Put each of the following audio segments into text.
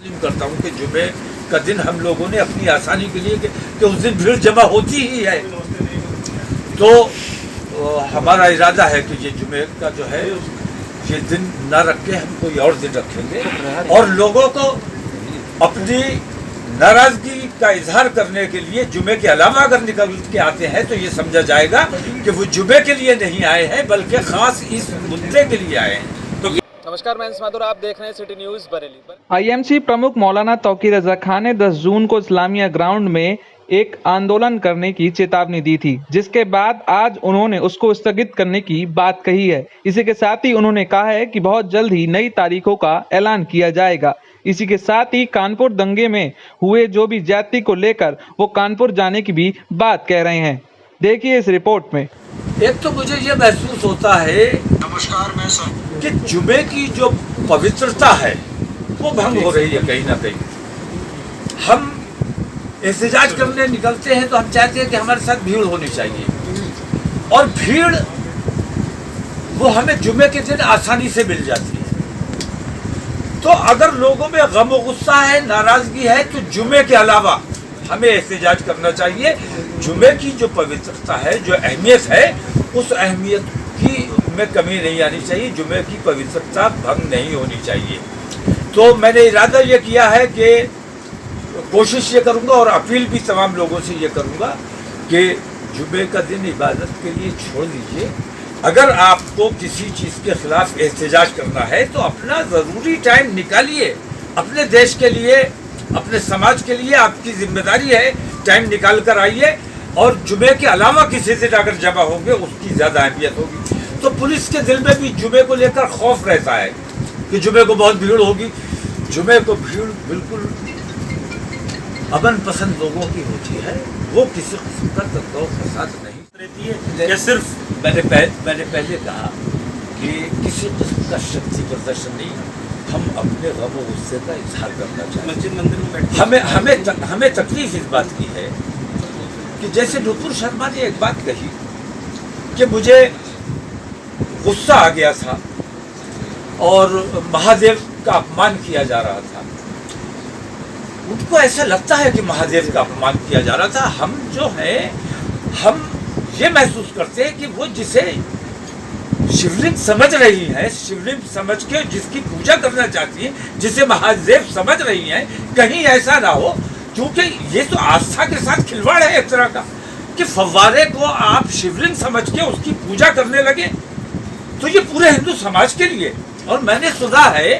करता हूँ कि जुमे का दिन हम लोगों ने अपनी आसानी के लिए कि उस दिन भीड़ जमा होती ही है, तो हमारा इरादा है कि ये जुमे का जो है ये दिन न रख के हम कोई और दिन रखेंगे और लोगों को अपनी नाराजगी का इजहार करने के लिए जुमे के अलावा अगर निकल के आते हैं तो ये समझा जाएगा कि वो जुमे के लिए नहीं आए हैं बल्कि खास इस मुद्दे के लिए आए हैं। तो नमस्कार, मैं माधुर, आप देख रहे हैं सिटी न्यूज बरेली। आईएमसी प्रमुख मौलाना तौकीर रजा खान ने 10 जून को इस्लामिया ग्राउंड में एक आंदोलन करने की चेतावनी दी थी, जिसके बाद आज उन्होंने उसको स्थगित करने की बात कही है। इसी के साथ ही उन्होंने कहा है कि बहुत जल्द ही नई तारीखों का ऐलान किया जाएगा। इसी के साथ ही कानपुर दंगे में हुए जो भी ज्यादती को लेकर वो कानपुर जाने की भी बात कह रहे हैं। देखिए इस रिपोर्ट में। एक तो मुझे ये महसूस होता है कि जुमे की जो पवित्रता है वो भंग हो रही है कहीं ना कहीं। हम एहतजाज करने निकलते हैं तो हम चाहते हैं कि हमारे साथ भीड़ होनी चाहिए और भीड़ वो हमें जुमे के दिन आसानी से मिल जाती है। तो अगर लोगों में गम और गुस्सा है, नाराजगी है, तो जुमे के अलावा हमें एहतजाज करना चाहिए। जुमे की जो पवित्रता है, जो अहमियत है, उस अहमियत की में कमी नहीं आनी चाहिए। जुमे की पवित्रता भंग नहीं होनी चाहिए। तो मैंने इरादा ये किया है कि कोशिश ये करूंगा और अपील भी तमाम लोगों से ये करूंगा कि जुमे का दिन इबादत के लिए छोड़ दीजिए। अगर आपको किसी चीज़ के खिलाफ एहतजाज करना है तो अपना ज़रूरी टाइम निकालिए, अपने देश के लिए, अपने समाज के लिए आपकी जिम्मेदारी है। टाइम निकाल कर आइए और जुमे के अलावा किसी दिन अगर जमा होंगे उसकी ज़्यादा अहमियत होगी। तो पुलिस के दिल में भी जुमे को लेकर खौफ रहता है कि जुमे को बहुत भीड़ होगी। जुमे को भीड़ बिल्कुल अमन पसंद लोगों की होती है, वो किसी किस्म का दंगा फसाद नहीं रहती है। ये सिर्फ मैंने पहले कहा कि किसी किस्म का शक्ति प्रदर्शन नहीं, हम अपने गम और गुस्से का इजहार करना चाहते हैं। मस्जिद मंदिर में हमें तकलीफ इस बात की है कि जैसे नुपुर शर्मा ने एक बात कही कि मुझे गुस्सा आ गया था और महादेव का अपमान किया जा रहा था। उनको ऐसा लगता है कि महादेव का अपमान किया जा रहा था। हम जो है हम ये महसूस करते हैं कि वो जिसे शिवलिंग समझ रही है, शिवलिंग समझ के जिसकी पूजा करना चाहती है, जिसे महादेव समझ रही है, कहीं ऐसा ना हो, क्योंकि ये तो आस्था के साथ खिलवाड़ है एक तरह का कि फव्वारे को आप शिवलिंग समझ के उसकी पूजा करने लगे। तो ये पूरे हिंदू समाज के लिए। और मैंने सुना है,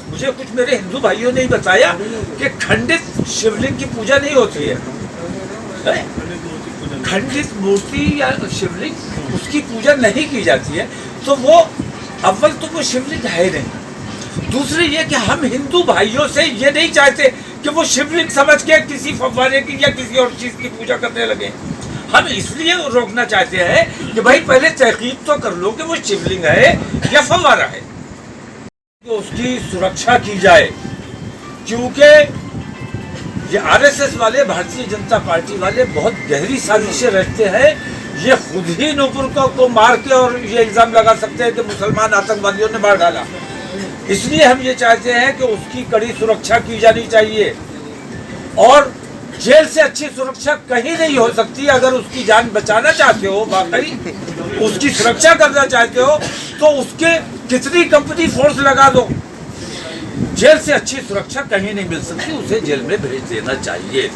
मुझे कुछ मेरे हिंदू भाइयों ने ही बताया कि खंडित शिवलिंग की पूजा नहीं होती है। खंडित मूर्ति या शिवलिंग उसकी पूजा नहीं की जाती है। तो वो अव्वल तो वो शिवलिंग है नहीं, दूसरी ये कि हम हिंदू भाइयों से ये नहीं चाहते कि वो शिवलिंग समझ के किसी फव्वारे की या किसी और चीज की पूजा करने लगे। हम इसलिए रोकना चाहते हैं कि भाई पहले तहकीक तो कर लो कि वो शिवलिंग है या फव्वारा है, तो उसकी सुरक्षा की जाए। क्योंकि ये आरएसएस वाले, भारतीय जनता पार्टी वाले बहुत गहरी साजिशें रचते हैं। ये खुद ही नुपुर को मार के और ये इल्जाम लगा सकते हैं कि मुसलमान आतंकवादियों ने मार डाला। इसलिए हम ये चाहते हैं कि उसकी कड़ी सुरक्षा की जानी चाहिए और जेल से अच्छी सुरक्षा कहीं नहीं हो सकती। अगर उसकी जान बचाना चाहते हो, वाकई उसकी सुरक्षा करना चाहते हो, तो उसके कितनी कंपनी फोर्स लगा दो, जेल से अच्छी सुरक्षा कहीं नहीं मिल सकती। उसे जेल में भेज देना चाहिए।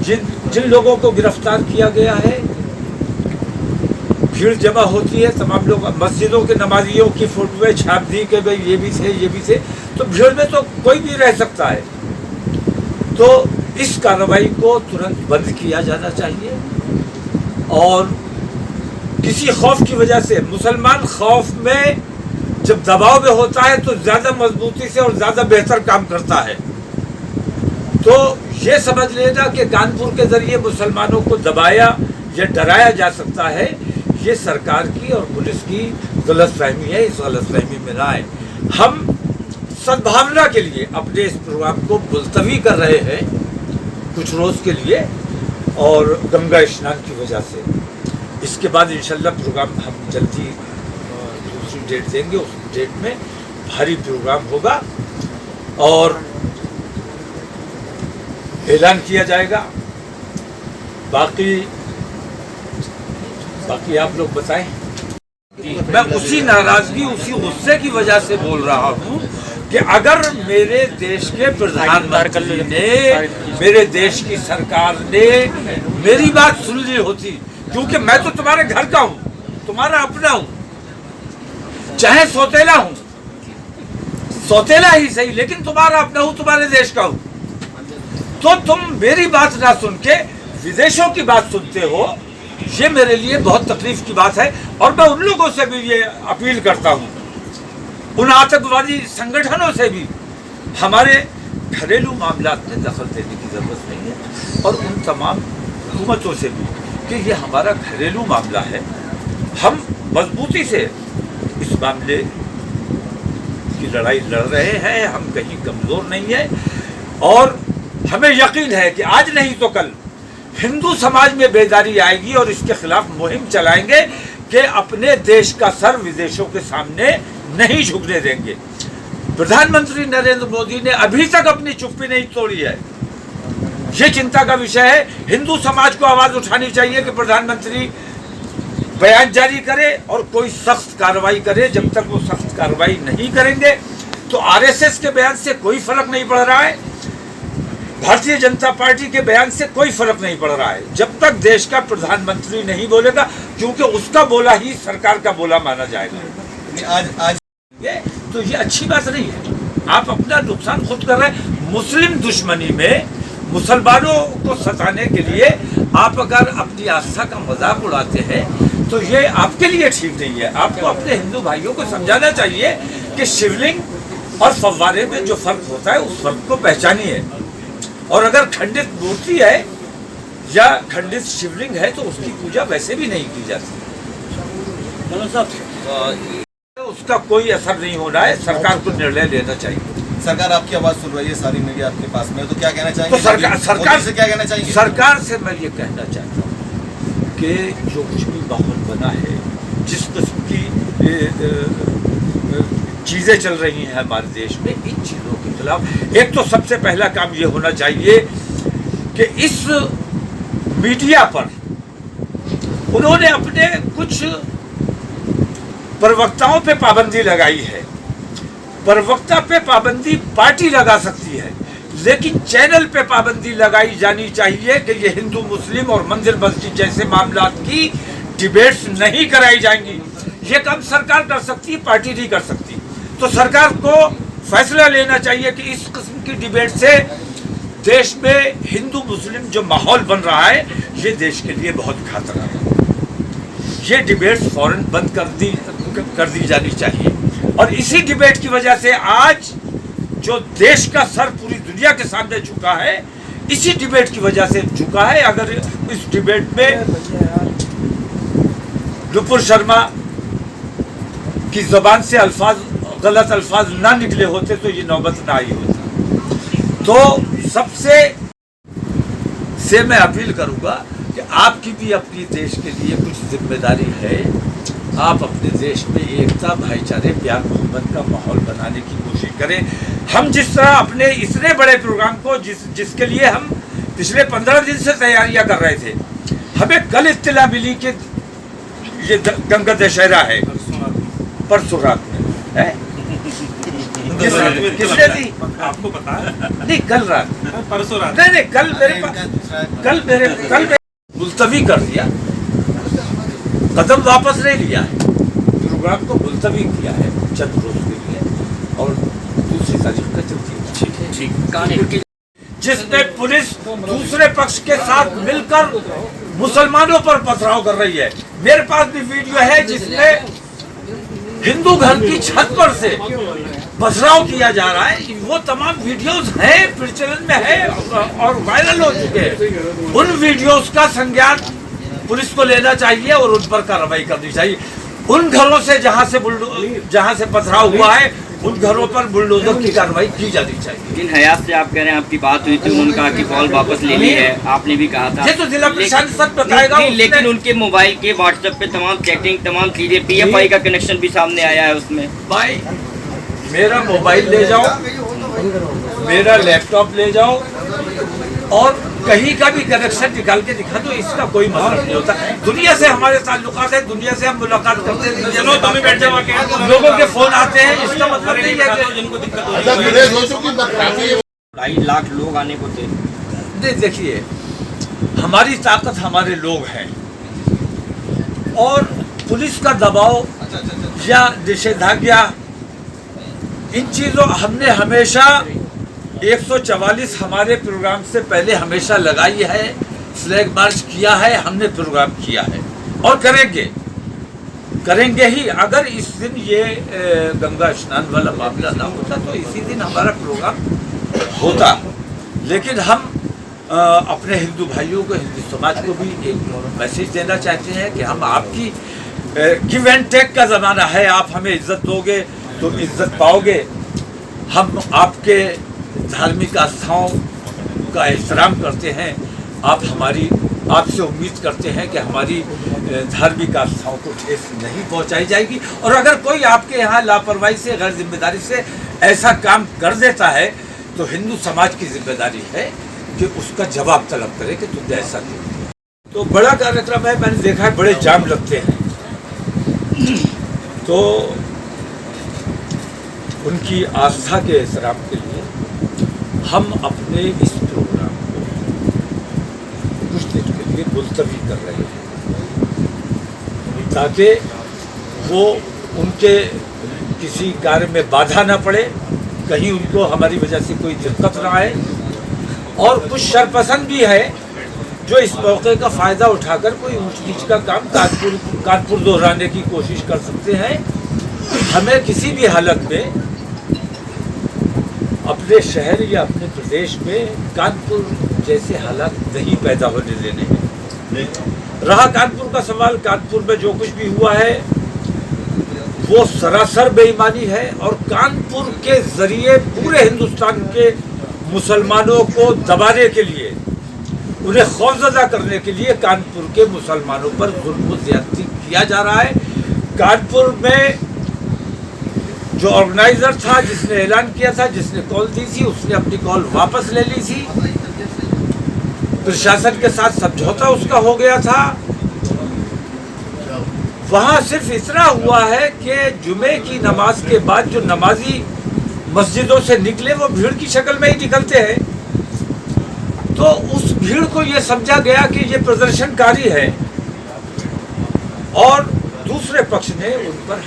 जिन लोगों को गिरफ्तार किया गया है, भीड़ जमा होती है, तमाम लोग मस्जिदों के नमाजियों की फोटोएं छाप दी कि भाई ये भी थे, तो भीड़ में तो कोई भी रह सकता है। तो इस कार्रवाई को तुरंत बंद किया जाना चाहिए और किसी खौफ की वजह से, मुसलमान खौफ में जब दबाव में होता है तो ज्यादा मजबूती से और ज्यादा बेहतर काम करता है। तो ये समझ लेना कि कानपुर के जरिए मुसलमानों को दबाया या डराया जा सकता है, ये सरकार की और पुलिस की गलतफहमी है। इस गलतफहमी में ना आए। हम सद्भावना के लिए अपने इस प्रोग्राम को मुलतवी कर रहे हैं कुछ रोज के लिए और गंगा स्नान की वजह से। इसके बाद इंशाल्लाह प्रोग्राम हम जल्दी दूसरी डेट देंगे। उस डेट में भारी प्रोग्राम होगा और ऐलान किया जाएगा। बाकी आप लोग बताएं। मैं उसी नाराजगी, उसी गुस्से की वजह से बोल रहा हूं कि अगर मेरे देश के प्रधानमंत्री ने, मेरे देश की सरकार ने मेरी बात सुन ली होती, क्योंकि मैं तो तुम्हारे घर का हूं, तुम्हारा अपना हूं, चाहे सौतेला हूं, सौतेला ही सही, लेकिन तुम्हारा अपना हूं, तुम्हारे देश का हूं, तो तुम मेरी बात ना सुन के विदेशों की बात सुनते हो, ये मेरे लिए बहुत तकलीफ की बात है। और मैं उन लोगों से भी ये अपील करता हूँ, उन आतंकवादी संगठनों से भी, हमारे घरेलू मामलात में दखल देने की जरूरत नहीं है, और उन तमाम हुकूमतों से भी कि ये हमारा घरेलू मामला है, हम मजबूती से इस मामले की लड़ाई लड़ रहे हैं, हम कहीं कमज़ोर नहीं है, और हमें यकीन है कि आज नहीं तो कल हिंदू समाज में बेदारी आएगी और इसके खिलाफ मुहिम चलाएंगे कि अपने देश का सर विदेशों के सामने नहीं झुकने देंगे। प्रधानमंत्री नरेंद्र मोदी ने अभी तक अपनी चुप्पी नहीं तोड़ी है, ये चिंता का विषय है। हिंदू समाज को आवाज उठानी चाहिए कि प्रधानमंत्री बयान जारी करे और कोई सख्त कार्रवाई करे। जब तक वो सख्त कार्रवाई नहीं करेंगे तो आरएसएस के बयान से कोई फर्क नहीं पड़ रहा है, भारतीय जनता पार्टी के बयान से कोई फर्क नहीं पड़ रहा है, जब तक देश का प्रधानमंत्री नहीं बोलेगा, क्योंकि उसका बोला ही सरकार का बोला माना जाएगा। आज तो ये अच्छी बात नहीं है, आप अपना नुकसान खुद कर रहे हैं। मुस्लिम दुश्मनी में मुसलमानों को सताने के लिए आप अगर अपनी आस्था का मजाक उड़ाते हैं तो ये आपके लिए ठीक नहीं है। आपको अपने हिंदू भाइयों को समझाना चाहिए कि शिवलिंग और फव्वारे में जो फर्क होता है उस फर्क को पहचानिए, और अगर खंडित मूर्ति है या खंडित शिवलिंग है तो उसकी पूजा वैसे भी नहीं की जाती, उसका कोई असर नहीं होना है। सरकार को निर्णय लेना चाहिए। सरकार आपकी आवाज सुन रही है, सारी मीडिया आपके पास में, तो क्या कहना चाहेंगे? तो सरकार से क्या कहना चाहेंगे? सरकार से मैं ये कहना चाहता हूँ कि जो कुछ भी माहौल बना है, जिस किस्म की चीजें चल रही हैं हमारे देश में, इन चीजों के खिलाफ एक तो सबसे पहला काम ये होना चाहिए कि इस मीडिया पर उन्होंने अपने कुछ प्रवक्ताओं पे पाबंदी लगाई है। प्रवक्ता पे पाबंदी पार्टी लगा सकती है, लेकिन चैनल पे पाबंदी लगाई जानी चाहिए कि ये हिंदू मुस्लिम और मंदिर मस्जिद जैसे मामलात की डिबेट्स नहीं कराई जाएंगी। ये काम सरकार कर सकती है, पार्टी नहीं कर सकती। तो सरकार को फैसला लेना चाहिए कि इस किस्म की डिबेट से देश में हिंदू मुस्लिम जो माहौल बन रहा है, ये देश के लिए बहुत खतरा है। ये डिबेट फौरन बंद कर दी जानी चाहिए, और इसी डिबेट की वजह से आज जो देश का सर पूरी दुनिया के सामने झुका है, इसी डिबेट की वजह से झुका है। अगर इस डिबेट में नुपुर शर्मा की जबान से गलत अल्फाज ना निकले होते तो ये नौबत ना आई होती। तो सबसे से मैं अपील करूंगा कि आपकी भी अपनी देश के लिए कुछ जिम्मेदारी है। आप अपने देश में एकता, भाईचारे, प्यार मोहब्बत का माहौल बनाने की कोशिश करें। हम जिस तरह अपने इतने बड़े प्रोग्राम को जिसके लिए हम पिछले 15 दिन से तैयारियां कर रहे थे, हमें कल इत्तला मिली कि ये गंगा दशहरा है परसों रात में है। किसने दी? आपको पता है? नहीं, कल रात, परसों रात नहीं कल मेरे मुलतवी कर दिया, कदम वापस नहीं लिया है, प्रोग्राम को मुलतवी किया है चंद रोज के लिए, और दूसरी तारीख का चलती है। जिसमें पुलिस दूसरे पक्ष के साथ मिलकर मुसलमानों पर पथराव कर रही है। मेरे पास भी वीडियो है जिसमें हिंदू घर की छत पर से पथराव किया जा रहा है। वो तमाम वीडियोस हैं, प्रचलन में है और वायरल हो चुके हैं। उन वीडियोस का संज्ञान पुलिस को लेना चाहिए और उन पर कार्रवाई करनी चाहिए। उन घरों से जहां से पथराव हुआ है, उन घरों पर बुलडोजर की कार्रवाई की जानी चाहिए। जिन हयात से आप कह रहे हैं आपकी बात हुई थी, उन्होंने कहा कि कॉल वापस ले ली है, आपने भी कहा था। ये तो जिला प्रशासन सब बताएगा। लेकिन उनके मोबाइल के व्हाट्सएप पे तमाम चैटिंग, तमाम चीजें, PFI का कनेक्शन भी सामने आया है उसमें। भाई मेरा मोबाइल ले जाओ, मेरा लैपटॉप ले जाओ और कहीं का भी कनेक्शन निकाल के दिखा दो, इसका कोई मतलब नहीं होता। दुनिया से हमारे ताल्लुकात है, दुनिया से हम मुलाकात करते हैं, दुनिया से बात करते हैं, लोगों के फोन आते हैं, इसका मतलब नहीं है कि जिनको दिक्कत हो रही है। 2.5 लाख लोग आने को थे। देखिए, हमारी ताकत हमारे लोग हैं और पुलिस का दबाव या निषेधाज्ञा, इन चीज़ों हमने हमेशा 144 हमारे प्रोग्राम से पहले हमेशा लगाई है, फ्लैग मार्च किया है, हमने प्रोग्राम किया है और करेंगे ही। अगर इस दिन ये गंगा स्नान वाला मामला ना होता तो इसी दिन हमारा प्रोग्राम होता। लेकिन हम अपने हिंदू भाइयों को, हिंदू समाज को भी एक मैसेज देना चाहते हैं कि हम आपकी गिव एंड टेक का ज़माना है, आप हमें इज्जत दोगे तो इज्जत पाओगे। हम आपके धार्मिक आस्थाओं का एहतराम करते हैं, आपसे उम्मीद करते हैं कि हमारी धार्मिक आस्थाओं को ठेस नहीं पहुंचाई जाएगी। और अगर कोई आपके यहाँ लापरवाही से, गैर जिम्मेदारी से ऐसा काम कर देता है तो हिंदू समाज की जिम्मेदारी है कि उसका जवाब तलब करे कि तुमने ऐसा क्यों। तो बड़ा कार्यक्रम है, मैंने देखा है बड़े जाम लगते हैं, तो उनकी आस्था के एहतराम के लिए हम अपने इस प्रोग्राम को कुछ दिन के लिए मुलतवी कर रहे हैं ताकि वो उनके किसी कार्य में बाधा ना पड़े, कहीं उनको हमारी वजह से कोई दिक्कत ना आए। और कुछ शरपसंद भी है जो इस मौके का फ़ायदा उठाकर कोई ऊंच नीच का काम कानपुर दोहराने की कोशिश कर सकते हैं। हमें किसी भी हालत में अपने शहर या अपने प्रदेश में कानपुर जैसे हालात नहीं पैदा होने देने हैं। रहा कानपुर का सवाल, कानपुर में जो कुछ भी हुआ है वो सरासर बेईमानी है और कानपुर के जरिए पूरे हिंदुस्तान के मुसलमानों को दबाने के लिए, उन्हें खौफजदा करने के लिए कानपुर के मुसलमानों पर जुल्म ज़्यादती किया जा रहा है। कानपुर में जो ऑर्गेनाइजर था, जिसने ऐलान किया था, जिसने कॉल दी थी, उसने अपनी कॉल वापस ले ली थी। प्रशासन के साथ समझौता उसका हो गया था। वहाँ सिर्फ इतना हुआ है कि जुमे की नमाज के बाद जो नमाजी मस्जिदों से निकले वो भीड़ की शक्ल में ही निकलते हैं, तो उस भीड़ को ये समझा गया कि ये प्रदर्शनकारी है और दूसरे पक्ष ने उन पर